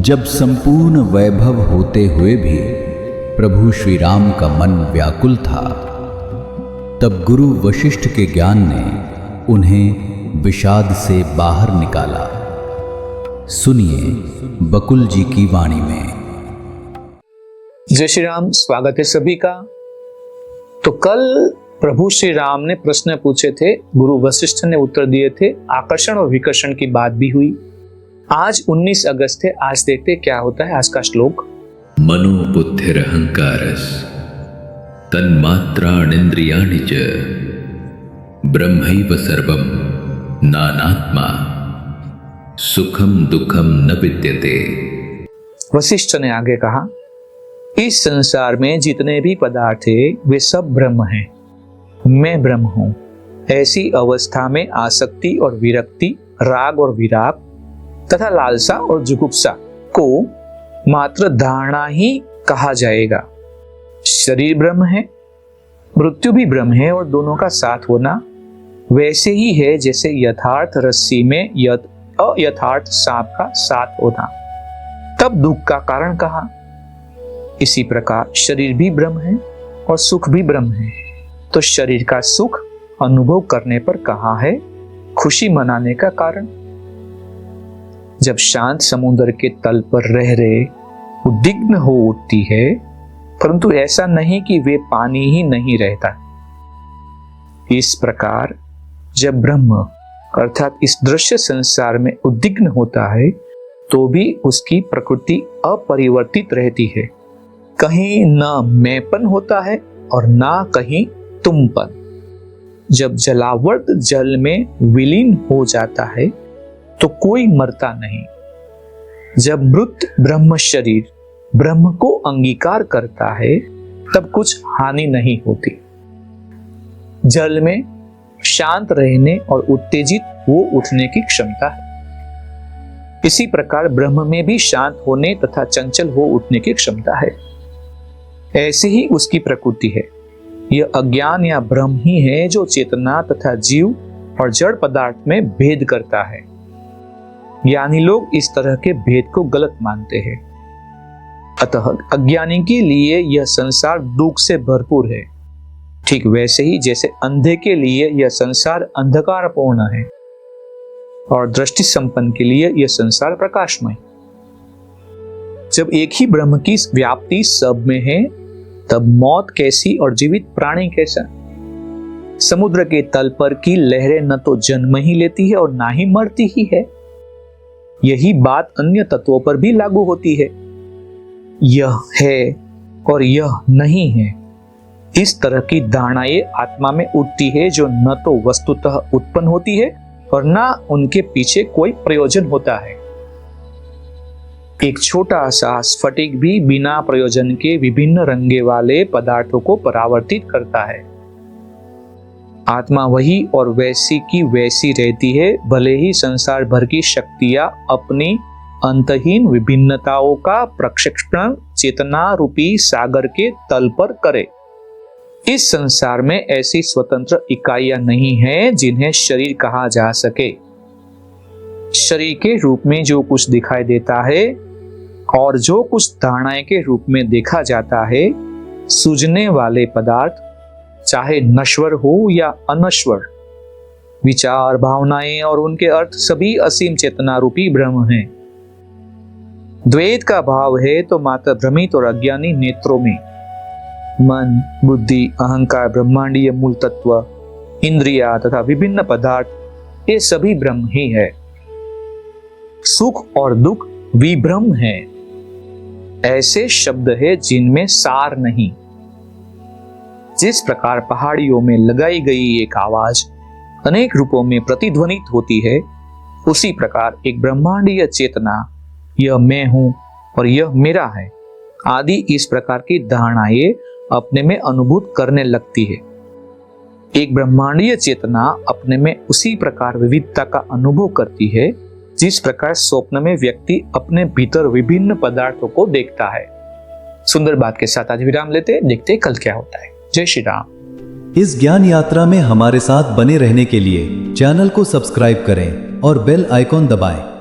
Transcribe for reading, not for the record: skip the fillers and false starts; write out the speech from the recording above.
जब संपूर्ण वैभव होते हुए भी प्रभु श्री राम का मन व्याकुल था, तब गुरु वशिष्ठ के ज्ञान ने उन्हें विषाद से बाहर निकाला। सुनिए बकुल जी की वाणी में। जय श्री राम। स्वागत है सभी का। तो कल प्रभु श्री राम ने प्रश्न पूछे थे, गुरु वशिष्ठ ने उत्तर दिए थे, आकर्षण और विकर्षण की बात भी हुई। आज 19 अगस्त है। आज देखते क्या होता है आज का श्लोक। मनो बुद्धिरहंकारस तन्मात्राणीन्द्रियाणि च ब्रह्मैव सर्वं नानात्मा सुखम दुखम न विद्यते। वशिष्ठ ने आगे कहा, इस संसार में जितने भी पदार्थ है वे सब ब्रह्म हैं, मैं ब्रह्म हूं। ऐसी अवस्था में आसक्ति और विरक्ति, राग और विराग तथा लालसा और जुगुप्सा को मात्र धारणा ही कहा जाएगा। शरीर ब्रह्म है, मृत्यु भी ब्रह्म है और दोनों का साथ होना वैसे ही है जैसे यथार्थ रस्सी में अयथार्थ सांप का साथ होना। तब दुख का कारण कहा। इसी प्रकार शरीर भी ब्रह्म है और सुख भी ब्रह्म है। तो शरीर का सुख अनुभव करने पर कहा है खुशी मनाने का कारण। जब शांत समुद्र के तल पर रह रहे उद्विग्न हो उठती है, परंतु ऐसा नहीं कि वे पानी ही नहीं रहता। इस प्रकार जब ब्रह्म अर्थात इस दृश्य संसार में उद्विग्न होता है तो भी उसकी प्रकृति अपरिवर्तित रहती है। कहीं न मैंपन होता है और ना कहीं तुमपन। जब जलावर्त जल में विलीन हो जाता है तो कोई मरता नहीं। जब मृत ब्रह्म शरीर ब्रह्म को अंगीकार करता है तब कुछ हानि नहीं होती। जल में शांत रहने और उत्तेजित हो उठने की क्षमता है। इसी प्रकार ब्रह्म में भी शांत होने तथा चंचल हो उठने की क्षमता है। ऐसे ही उसकी प्रकृति है। यह अज्ञान या भ्रम ही है जो चेतना तथा जीव और जड़ पदार्थ में भेद करता है। ज्ञानी लोग इस तरह के भेद को गलत मानते हैं। अतः अज्ञानी के लिए यह संसार दुख से भरपूर है, ठीक वैसे ही जैसे अंधे के लिए यह संसार अंधकारपूर्ण है और दृष्टि संपन्न के लिए यह संसार प्रकाशमय। जब एक ही ब्रह्म की व्याप्ति सब में है, तब मौत कैसी और जीवित प्राणी कैसा। समुद्र के तल पर की लहरें न तो जन्म ही लेती है और ना ही मरती ही है। यही बात अन्य तत्वों पर भी लागू होती है। यह है और यह नहीं है, इस तरह की धारणाएं आत्मा में उठती है जो न तो वस्तुतः उत्पन्न होती है और न उनके पीछे कोई प्रयोजन होता है। एक छोटा सा स्फटिक भी बिना प्रयोजन के विभिन्न रंगे वाले पदार्थों को परावर्तित करता है। आत्मा वही और वैसी की वैसी रहती है, भले ही संसार भर की शक्तियां अपनी अंतहीन विभिन्नताओं का प्रक्षेपण चेतना रूपी सागर के तल पर करे। इस संसार में ऐसी स्वतंत्र इकाइयां नहीं हैं जिन्हें शरीर कहा जा सके। शरीर के रूप में जो कुछ दिखाई देता है और जो कुछ धारणाएं के रूप में देखा जाता है, सूझने वाले पदार्थ चाहे नश्वर हो या अनश्वर, विचार, भावनाएं और उनके अर्थ सभी असीम चेतना रूपी ब्रह्म हैं। द्वैत का भाव है तो मात्र भ्रमित और अज्ञानी नेत्रों में मन, बुद्धि, अहंकार, ब्रह्मांडीय मूल तत्व, इंद्रिया तथा विभिन्न पदार्थ ये सभी ब्रह्म ही है। सुख और दुख विभ्रम है। ऐसे शब्द है जिनमें सार नहीं। जिस प्रकार पहाड़ियों में लगाई गई एक आवाज अनेक रूपों में प्रतिध्वनित होती है, उसी प्रकार एक ब्रह्मांडीय चेतना, यह मैं हूं और यह मेरा है आदि इस प्रकार की धारणाएं अपने में अनुभूत करने लगती है। एक ब्रह्मांडीय चेतना अपने में उसी प्रकार विविधता का अनुभव करती है जिस प्रकार स्वप्न में व्यक्ति अपने भीतर विभिन्न पदार्थों को देखता है। सुंदर बात के साथ आज विराम लेते, देखते कल क्या होता है। जय श्री राम। इस ज्ञान यात्रा में हमारे साथ बने रहने के लिए चैनल को सब्सक्राइब करें और बेल आइकॉन दबाएं।